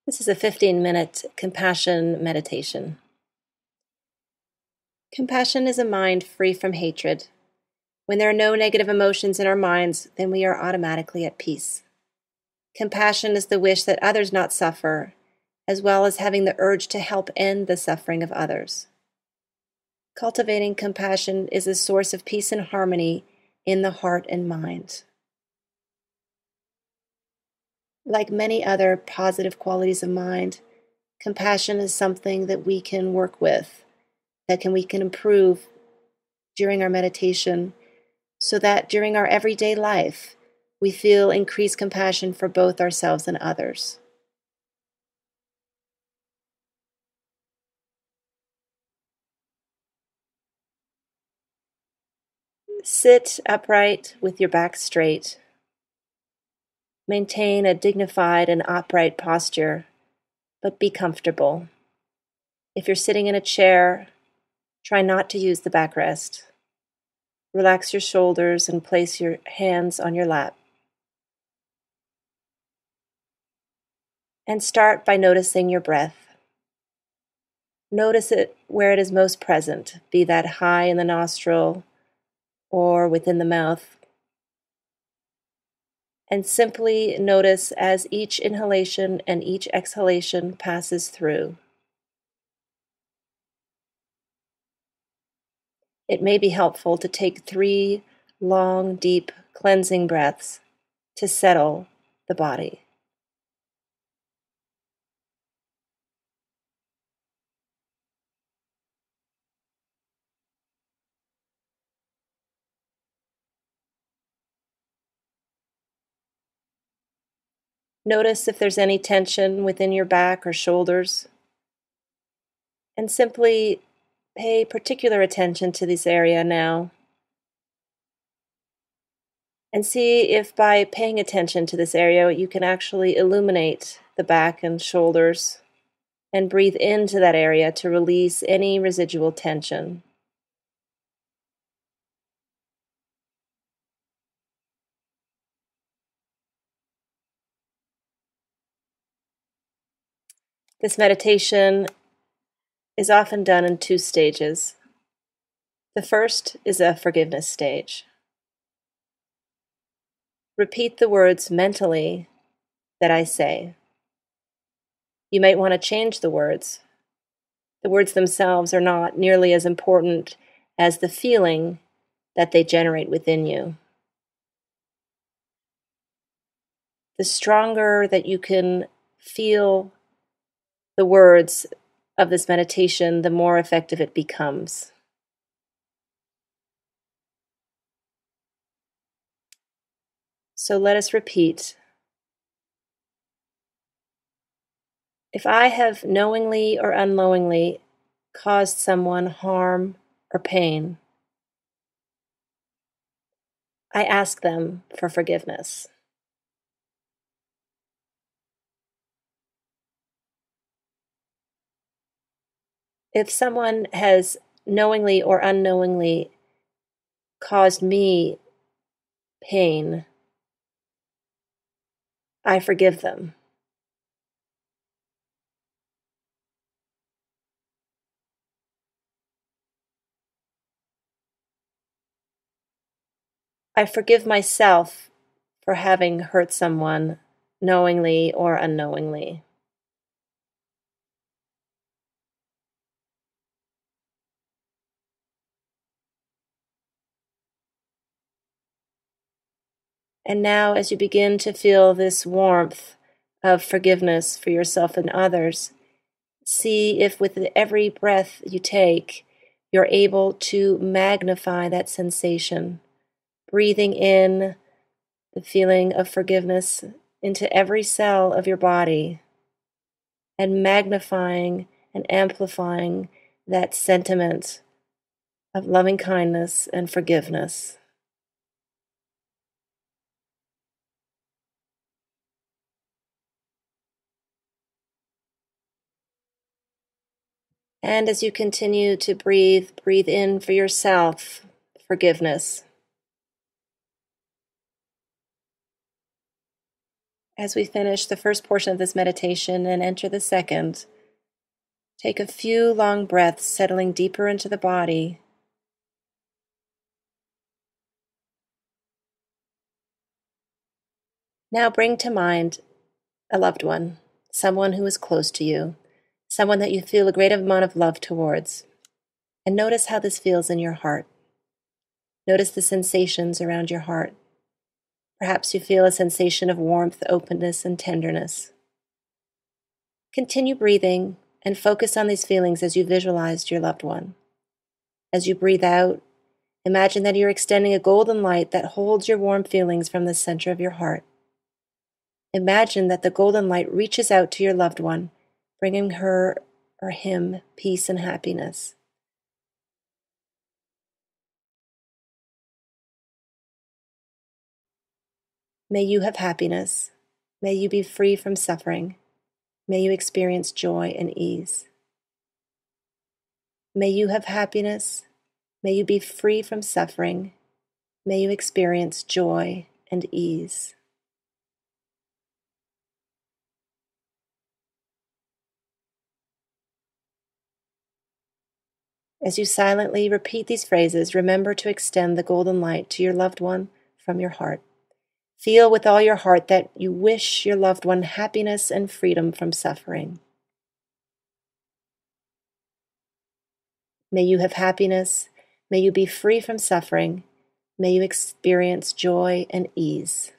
This is a 15-minute compassion meditation. Compassion is a mind free from hatred. When there are no negative emotions in our minds, then we are automatically at peace. Compassion is the wish that others not suffer, as well as having the urge to help end the suffering of others. Cultivating compassion is a source of peace and harmony in the heart and mind. Like many other positive qualities of mind, compassion is something that we can work with, we can improve during our meditation, so that during our everyday life, we feel increased compassion for both ourselves and others. Sit upright with your back straight. Maintain a dignified and upright posture, but be comfortable. If you're sitting in a chair, try not to use the backrest. Relax your shoulders and place your hands on your lap. And start by noticing your breath. Notice it where it is most present, be that high in the nostril or within the mouth. And simply notice as each inhalation and each exhalation passes through. It may be helpful to take 3 long, deep cleansing breaths to settle the body. Notice if there's any tension within your back or shoulders, and simply pay particular attention to this area now. And see if by paying attention to this area, you can actually illuminate the back and shoulders and breathe into that area to release any residual tension. This meditation is often done in 2 stages. The first is a forgiveness stage. Repeat the words mentally that I say. You might want to change the words. The words themselves are not nearly as important as the feeling that they generate within you. The stronger that you can feel the words of this meditation, the more effective it becomes. So let us repeat. If I have knowingly or unknowingly caused someone harm or pain, I ask them for forgiveness. If someone has knowingly or unknowingly caused me pain, I forgive them. I forgive myself for having hurt someone knowingly or unknowingly. And now, as you begin to feel this warmth of forgiveness for yourself and others, see if with every breath you take, you're able to magnify that sensation, breathing in the feeling of forgiveness into every cell of your body, and magnifying and amplifying that sentiment of loving kindness and forgiveness. And as you continue to breathe in for yourself forgiveness. As we finish the first portion of this meditation and enter the second, take a few long breaths, settling deeper into the body. Now bring to mind a loved one, someone who is close to you, someone that you feel a great amount of love towards, and notice how this feels in your heart. Notice the sensations around your heart. Perhaps you feel a sensation of warmth, openness, and tenderness. Continue breathing and focus on these feelings as you visualized your loved one. As you breathe out, imagine that you're extending a golden light that holds your warm feelings from the center of your heart. Imagine that the golden light reaches out to your loved one, bringing her or him peace and happiness. May you have happiness. May you be free from suffering. May you experience joy and ease. May you have happiness. May you be free from suffering. May you experience joy and ease. As you silently repeat these phrases, remember to extend the golden light to your loved one from your heart. Feel with all your heart that you wish your loved one happiness and freedom from suffering. May you have happiness. May you be free from suffering. May you experience joy and ease.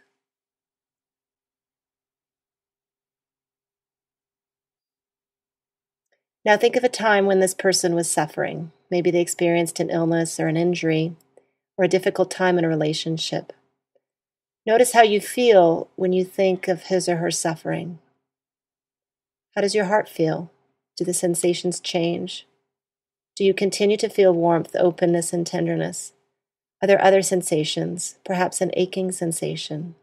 Now think of a time when this person was suffering. Maybe they experienced an illness or an injury or a difficult time in a relationship. Notice how you feel when you think of his or her suffering. How does your heart feel? Do the sensations change? Do you continue to feel warmth, openness, and tenderness? Are there other sensations, perhaps an aching sensation?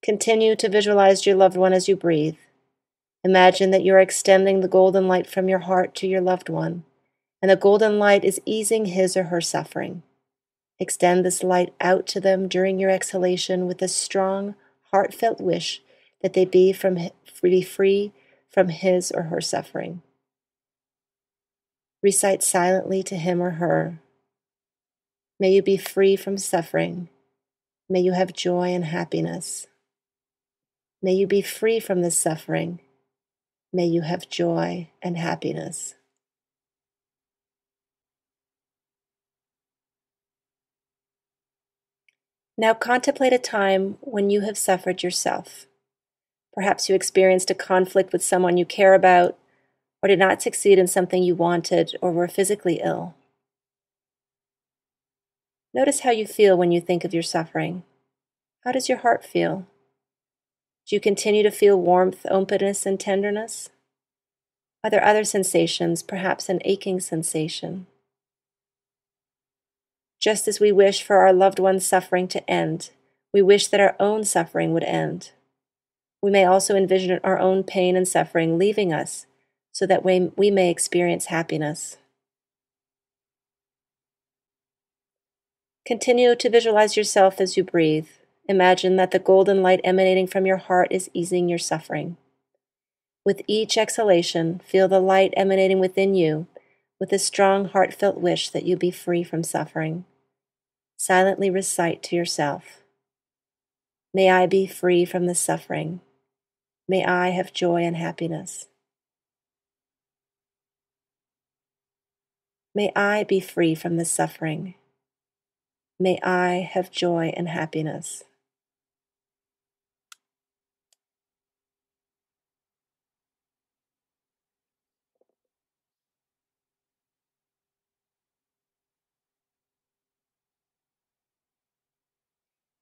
Continue to visualize your loved one as you breathe. Imagine that you are extending the golden light from your heart to your loved one, and the golden light is easing his or her suffering. Extend this light out to them during your exhalation with a strong, heartfelt wish that they be free from his or her suffering. Recite silently to him or her, "May you be free from suffering. May you have joy and happiness. May you be free from this suffering. May you have joy and happiness." Now contemplate a time when you have suffered yourself. Perhaps you experienced a conflict with someone you care about, or did not succeed in something you wanted, or were physically ill. Notice how you feel when you think of your suffering. How does your heart feel? Do you continue to feel warmth, openness, and tenderness? Are there other sensations, perhaps an aching sensation? Just as we wish for our loved one's suffering to end, we wish that our own suffering would end. We may also envision our own pain and suffering leaving us so that we may experience happiness. Continue to visualize yourself as you breathe. Imagine that the golden light emanating from your heart is easing your suffering. With each exhalation, feel the light emanating within you with a strong, heartfelt wish that you be free from suffering. Silently recite to yourself, "May I be free from this suffering. May I have joy and happiness. May I be free from this suffering. May I have joy and happiness."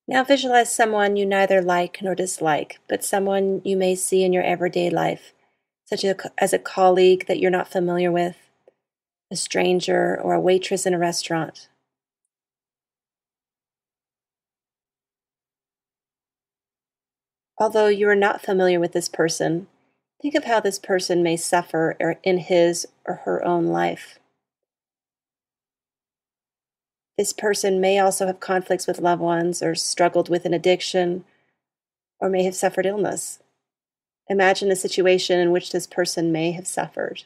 Now visualize someone you neither like nor dislike, but someone you may see in your everyday life, such as a colleague that you're not familiar with, a stranger, or a waitress in a restaurant. Although you are not familiar with this person, think of how this person may suffer in his or her own life. This person may also have conflicts with loved ones or struggled with an addiction or may have suffered illness. Imagine a situation in which this person may have suffered.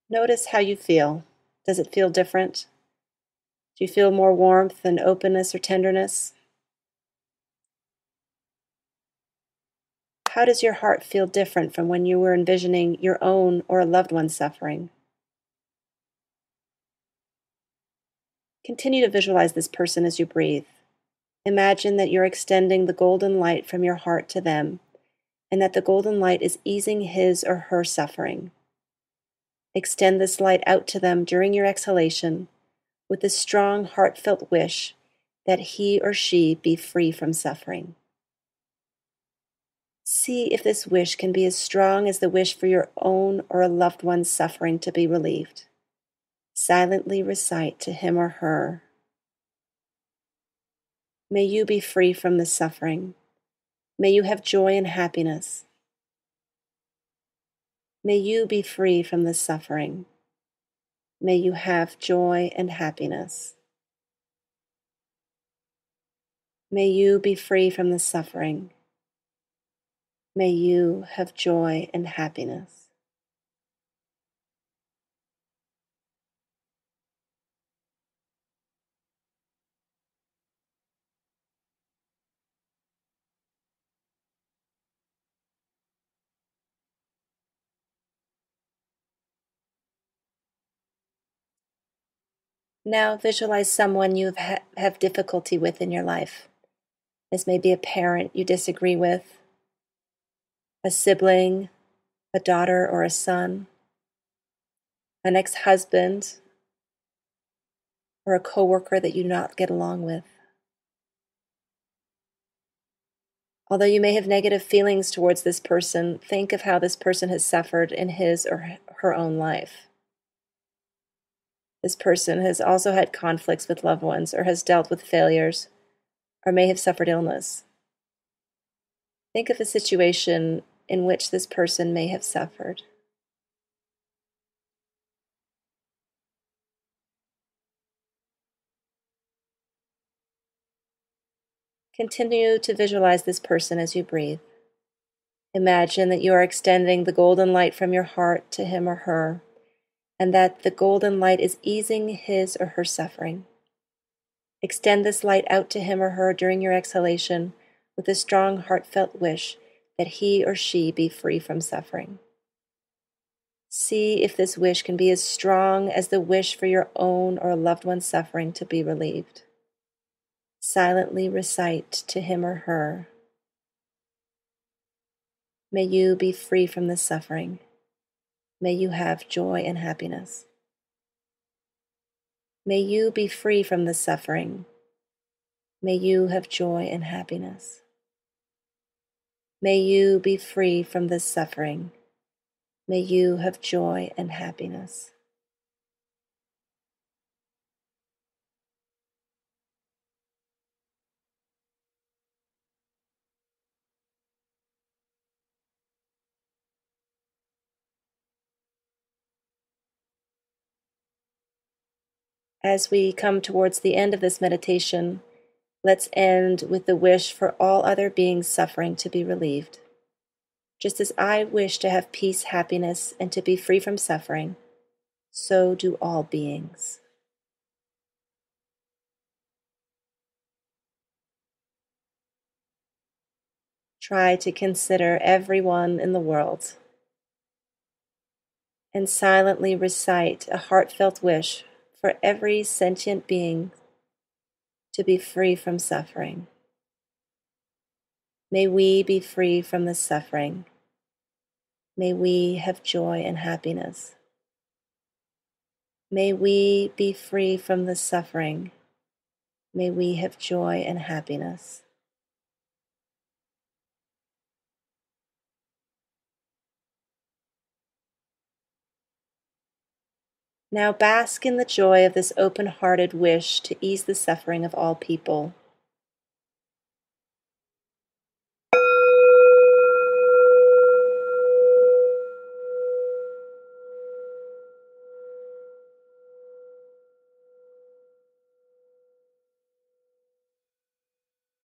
Notice how you feel. Does it feel different? Do you feel more warmth and openness or tenderness? How does your heart feel different from when you were envisioning your own or a loved one's suffering? Continue to visualize this person as you breathe. Imagine that you're extending the golden light from your heart to them, and that the golden light is easing his or her suffering. Extend this light out to them during your exhalation with a strong, heartfelt wish that he or she be free from suffering. See if this wish can be as strong as the wish for your own or a loved one's suffering to be relieved. Silently recite to him or her, "May you be free from this suffering. May you have joy and happiness. May you be free from this suffering. May you have joy and happiness. May you be free from this suffering. May you have joy and happiness." Now visualize someone you have difficulty with in your life. This may be a parent you disagree with, a sibling, a daughter or a son, an ex-husband, or a coworker that you do not get along with. Although you may have negative feelings towards this person, think of how this person has suffered in his or her own life. This person has also had conflicts with loved ones, or has dealt with failures, or may have suffered illness. Think of a situation in which this person may have suffered. Continue to visualize this person as you breathe. Imagine that you are extending the golden light from your heart to him or her, and that the golden light is easing his or her suffering. Extend this light out to him or her during your exhalation with a strong, heartfelt wish that he or she be free from suffering. See if this wish can be as strong as the wish for your own or a loved one's suffering to be relieved. Silently recite to him or her, "May you be free from this suffering. May you have joy and happiness. May you be free from this suffering. May you have joy and happiness. May you be free from this suffering. May you have joy and happiness." As we come towards the end of this meditation, let's end with the wish for all other beings suffering to be relieved. Just as I wish to have peace, happiness, and to be free from suffering, so do all beings. Try to consider everyone in the world and silently recite a heartfelt wish for every sentient being to be free from suffering. May we be free from this suffering. May we have joy and happiness. May we be free from this suffering. May we have joy and happiness. Now bask in the joy of this open-hearted wish to ease the suffering of all people.